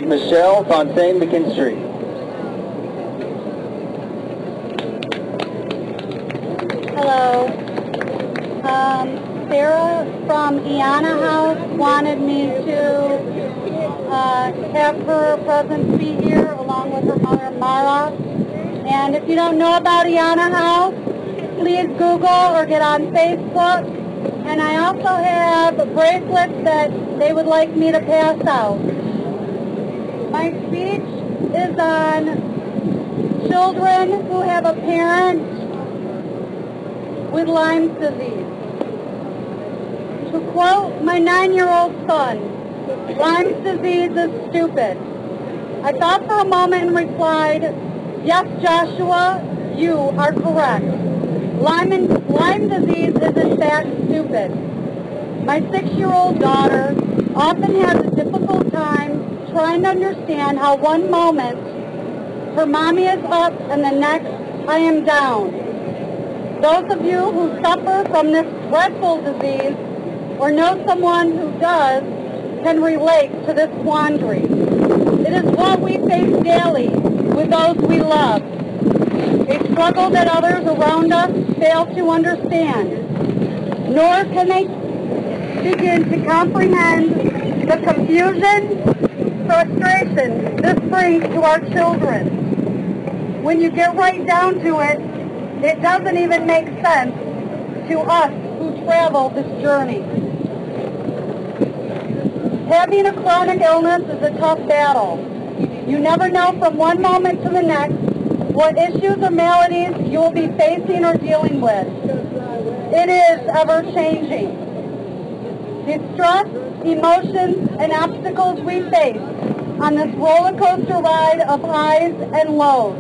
Michelle Fontaine McKinstry. Hello. Sarah from Iana House wanted me to have her presence be here along with her mother Mara. And if you don't know about Iana House, please Google or get on Facebook. And I also have bracelets that they would like me to pass out. My speech is on children who have a parent with Lyme disease. To quote my 9-year-old son, Lyme disease is stupid. I thought for a moment and replied, yes, Joshua, you are correct. Lyme disease is in fact stupid. My 6-year-old daughter often has a difficult time trying to understand how one moment her mommy is up and the next I am down. Those of you who suffer from this dreadful disease or know someone who does can relate to this quandary. It is what we face daily with those we love, a struggle that others around us fail to understand, nor can they begin to comprehend the confusion, frustration this brings to our children. When you get right down to it, it doesn't even make sense to us who travel this journey. Having a chronic illness is a tough battle. You never know from one moment to the next what issues or maladies you will be facing or dealing with. It is ever-changing. The stress, emotions, and obstacles we face on this roller coaster ride of highs and lows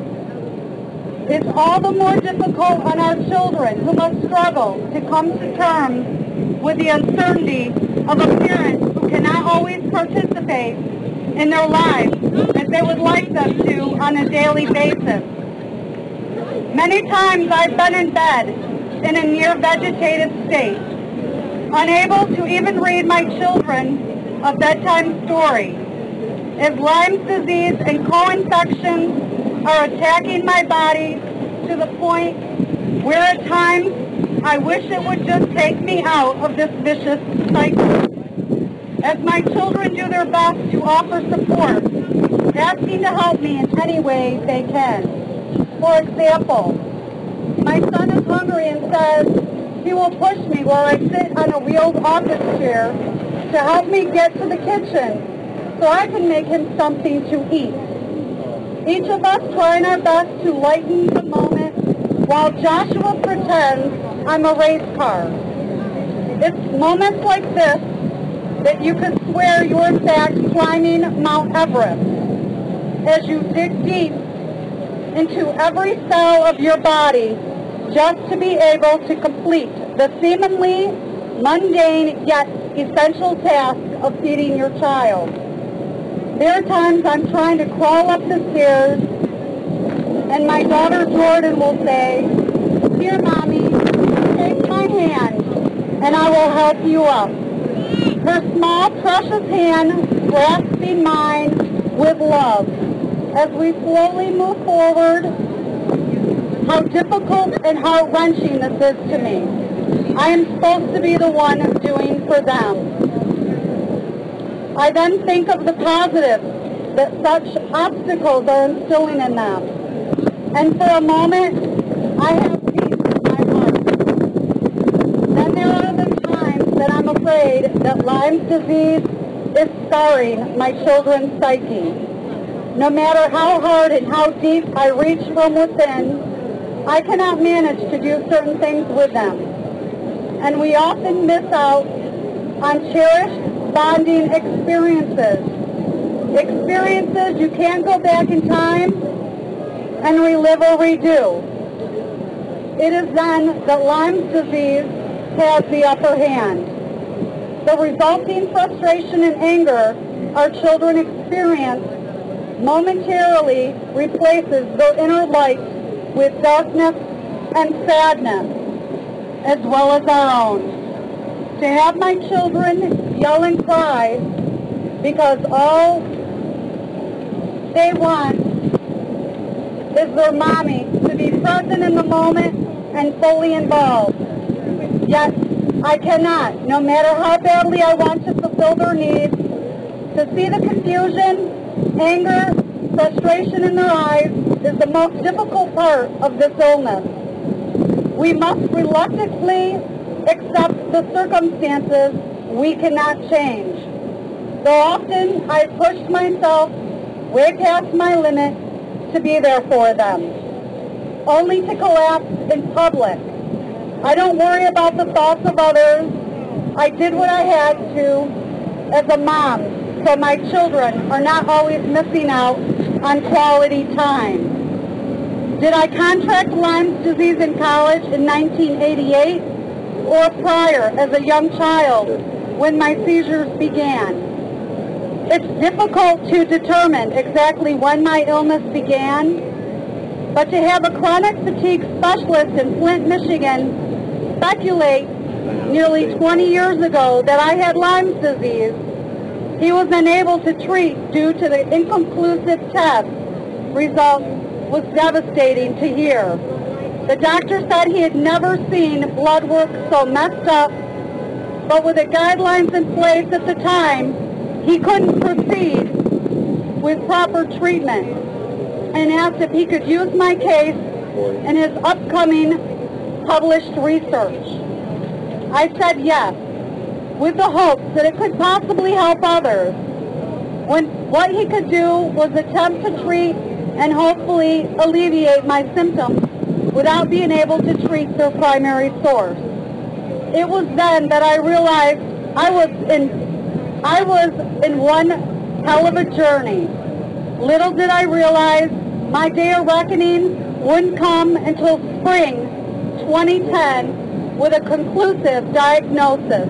is all the more difficult on our children who must struggle to come to terms with the uncertainty of a parent who cannot always participate in their lives as they would like them to on a daily basis. Many times I've been in bed in a near vegetative state, unable to even read my children a bedtime story, as Lyme disease and co-infections are attacking my body to the point where at times I wish it would just take me out of this vicious cycle. As my children do their best to offer support, asking to help me in any way they can. For example, my son is hungry and says he will push me while I sit on a wheeled office chair to help me get to the kitchen so I can make him something to eat. Each of us trying our best to lighten the moment while Joshua pretends I'm a race car. It's moments like this that you could swear you're in fact climbing Mount Everest as you dig deep into every cell of your body just to be able to complete the seemingly mundane yet essential task of feeding your child. There are times I'm trying to crawl up the stairs and my daughter Jordan will say, "Here, Mommy, take my hand and I will help you up." Her small, precious hand grasping mine with love. As we slowly move forward, how difficult and heart-wrenching this is to me. I am supposed to be the one doing for them. I then think of the positives that such obstacles are instilling in them. And for a moment, I have peace in my heart. Then there are the times that I'm afraid that Lyme disease is scarring my children's psyche. No matter how hard and how deep I reach from within, I cannot manage to do certain things with them. And we often miss out on cherished bonding experiences. Experiences you can't go back in time and relive or redo. It is then that Lyme disease has the upper hand. The resulting frustration and anger our children experience momentarily replaces their inner light with darkness and sadness, as well as our own. To have my children yell and cry because all they want is their mommy to be present in the moment and fully involved. Yet, I cannot, no matter how badly I want to fulfill their needs, to see the confusion, anger, frustration in their eyes is the most difficult part of this illness. We must reluctantly accept the circumstances we cannot change. Though often I've pushed myself way past my limit to be there for them, only to collapse in public. I don't worry about the thoughts of others. I did what I had to as a mom, so my children are not always missing out on quality time. Did I contract Lyme disease in college in 1988 or prior as a young child when my seizures began? It's difficult to determine exactly when my illness began, but to have a chronic fatigue specialist in Flint, Michigan speculate nearly 20 years ago that I had Lyme disease he was unable to treat due to the inconclusive test results was devastating to hear. The doctor said he had never seen blood work so messed up, but with the guidelines in place at the time, he couldn't proceed with proper treatment and asked if he could use my case in his upcoming published research. I said yes, with the hopes that it could possibly help others. What he could do was attempt to treat and hopefully alleviate my symptoms without being able to treat their primary source. It was then that I realized I was in one hell of a journey. Little did I realize my day of reckoning wouldn't come until spring 2010 with a conclusive diagnosis.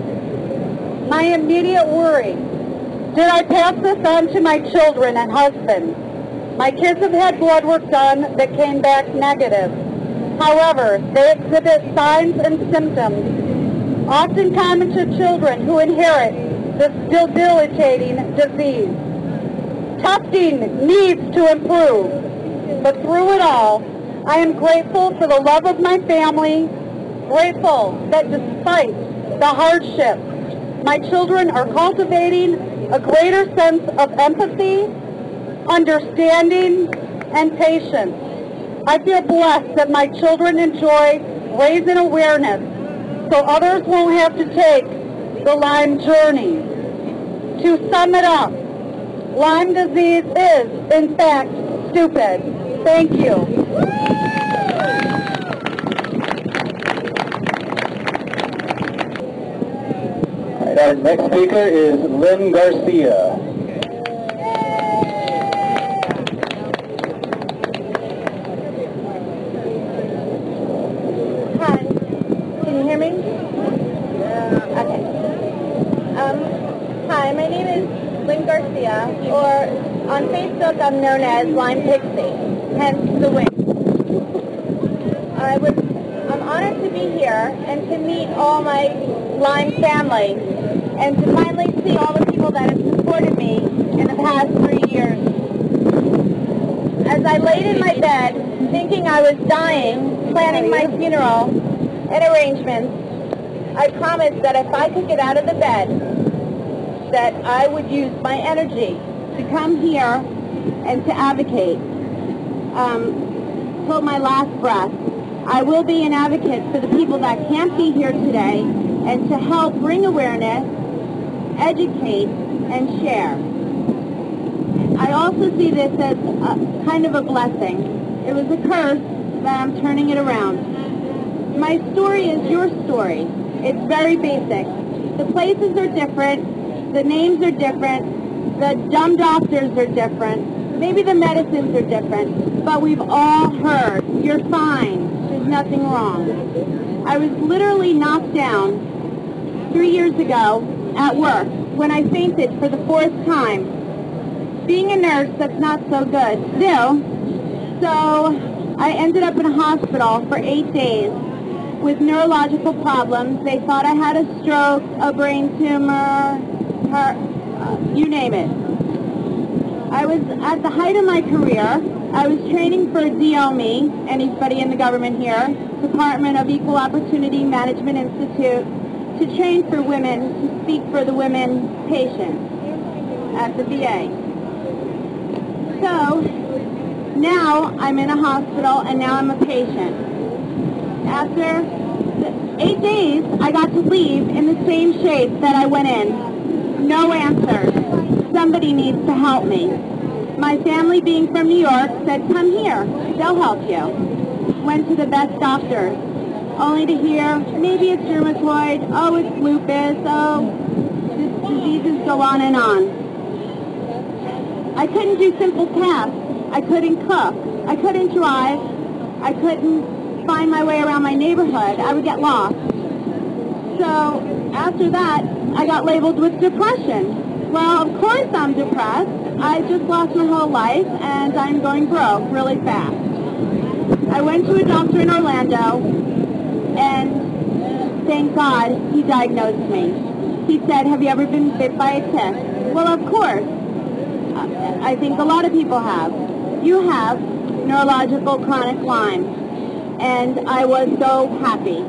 My immediate worry, did I pass this on to my children and husband? My kids have had blood work done that came back negative. However, they exhibit signs and symptoms often common to children who inherit this debilitating disease. Testing needs to improve, but through it all, I am grateful for the love of my family, grateful that despite the hardship, my children are cultivating a greater sense of empathy, understanding, and patience. I feel blessed that my children enjoy raising awareness so others won't have to take the Lyme journey. To sum it up, Lyme disease is, in fact, stupid. Thank you. All right, our next speaker is Lynn Garcia. Hi, can you hear me? Okay. Hi, my name is Lynn Garcia, or on Facebook I'm known as Lyme Pixie, hence the wing. I'm honored to be here and to meet all my Lyme family and to finally see all the people that have supported me in the past 3 years. As I laid in my bed, thinking I was dying, planning my funeral and arrangements, I promised that if I could get out of the bed, that I would use my energy to come here and to advocate. Till my last breath, I will be an advocate for the people that can't be here today and to help bring awareness, educate, and share. I also see this as kind of a blessing. It was a curse, but I'm turning it around. My story is your story. It's very basic. The places are different, the names are different, the dumb doctors are different, maybe the medicines are different, but we've all heard, you're fine, there's nothing wrong. I was literally knocked down 3 years ago at work when I fainted for the 4th time. Being a nurse, that's not so good still, so I ended up in a hospital for 8 days with neurological problems. They thought I had a stroke, a brain tumor, you name it. I was at the height of my career. I was training for DOME, anybody in the government here, Department of Equal Opportunity Management Institute, to train for women, to speak for the women patients at the VA. So now I'm in a hospital and now I'm a patient. After 8 days, I got to leave in the same shape that I went in. No answers. Somebody needs to help me. My family, being from New York, said, come here, they'll help you. Went to the best doctors, only to hear, maybe it's rheumatoid, oh, it's lupus, oh, diseases go on and on. I couldn't do simple tasks. I couldn't cook. I couldn't drive. I couldn't find my way around my neighborhood. I would get lost. So after that, I got labeled with depression. Well, of course I'm depressed. I just lost my whole life, and I'm going broke really fast. I went to a doctor in Orlando, and thank God he diagnosed me. He said, have you ever been bit by a tick? Well, of course. I think a lot of people have. You have neurological chronic Lyme, and I was so happy.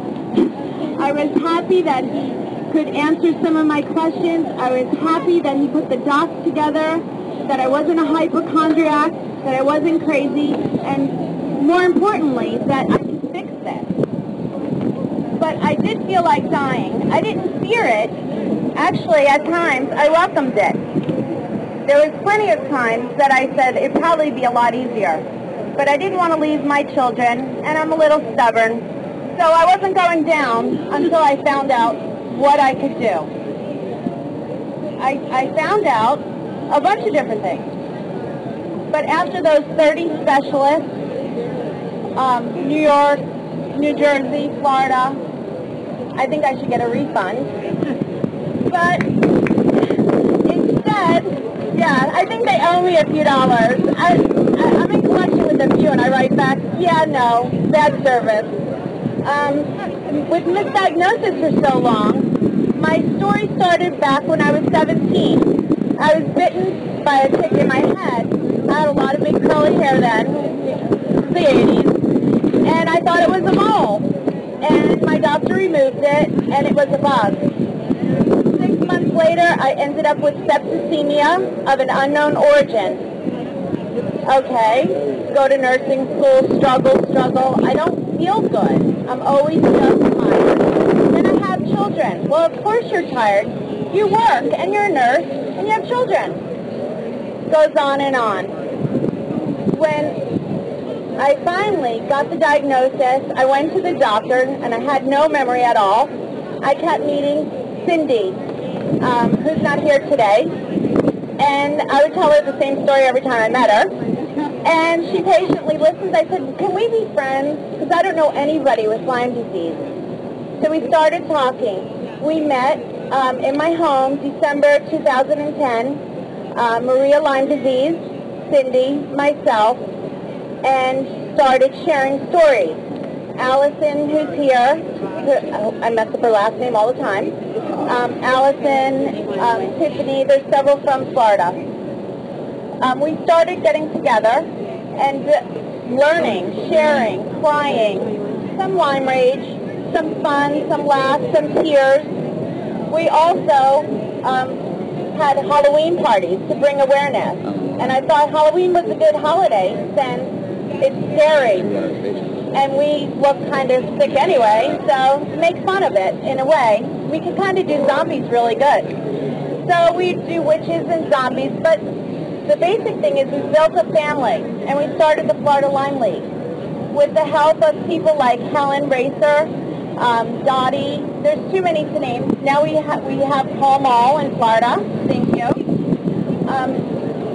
I was happy that he could answer some of my questions. I was happy that he put the dots together, that I wasn't a hypochondriac, that I wasn't crazy, and more importantly, that I could fix this. But I did feel like dying. I didn't fear it. Actually, at times, I welcomed it. There was plenty of times that I said it'd probably be a lot easier. But I didn't want to leave my children, and I'm a little stubborn. So I wasn't going down until I found out what I could do. I found out a bunch of different things. But after those 30 specialists, New York, New Jersey, Florida, I think I should get a refund. But instead, yeah, I think they owe me a few dollars. I'm in connection with a few, and I write back, yeah, no, bad service. With misdiagnosis for so long, my story started back when I was 17. I was bitten by a tick in my head. I had a lot of big curly hair then, the 80s, and I thought it was a mole. And my doctor removed it, and it was a bug. 6 months later, I ended up with septicemia of an unknown origin. Okay, go to nursing school, struggle. I don't feel good. I'm always just tired. Then I have children. Well, of course you're tired. You work, and you're a nurse, and you have children. Goes on and on. When I finally got the diagnosis, I went to the doctor, and I had no memory at all. I kept meeting Cindy, who's not here today, and I would tell her the same story every time I met her. And she patiently listened. I said, can we be friends? Because I don't know anybody with Lyme disease. So we started talking. We met in my home, December 2010, Maria Lyme disease, Cindy, myself, and started sharing stories. Allison, who's here, I mess up her last name all the time, Allison, Tiffany, there's several from Florida. We started getting together and learning, sharing, crying, some Lyme rage, some fun, some laughs, some tears. We also had Halloween parties to bring awareness. And I thought Halloween was a good holiday since it's scary. And we look kind of sick anyway, so make fun of it in a way. We can kind of do zombies really good. So we do witches and zombies, but the basic thing is we built a family, and we started the Florida Lyme League. With the help of people like Helen Racer, Dottie, there's too many to name. Now we have Paul Mall in Florida, thank you.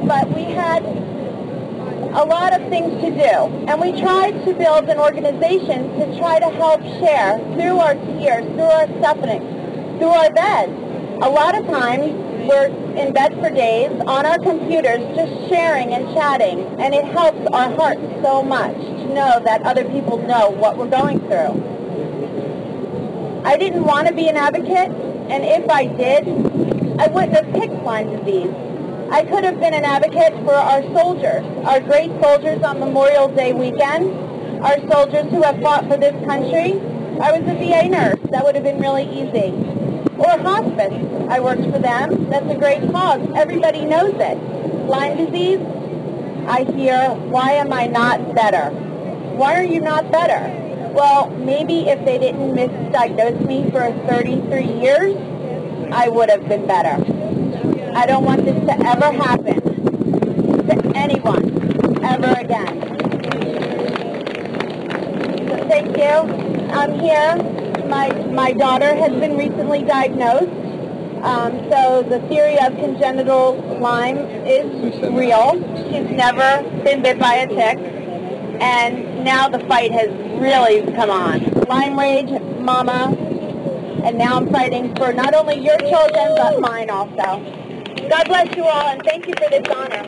But we had a lot of things to do, and we tried to build an organization to try to help share through our tears, through our suffering, through our beds. A lot of times we're in bed for days on our computers just sharing and chatting, and it helps our hearts so much to know that other people know what we're going through. I didn't want to be an advocate, and if I did, I wouldn't have picked Lyme disease. I could have been an advocate for our soldiers, our great soldiers on Memorial Day weekend, our soldiers who have fought for this country. I was a VA nurse. That would have been really easy. Or hospice. I worked for them. That's a great cause. Everybody knows it. Lyme disease, I hear, why am I not better? Why are you not better? Well, maybe if they didn't misdiagnose me for 33 years, I would have been better. I don't want this to ever happen to anyone ever again. So thank you. I'm here. My daughter has been recently diagnosed. So the theory of congenital Lyme is real. She's never been bit by a tick. And now the fight has really come on. Lyme rage, mama. And now I'm fighting for not only your children, but mine also. God bless you all, and thank you for this honor.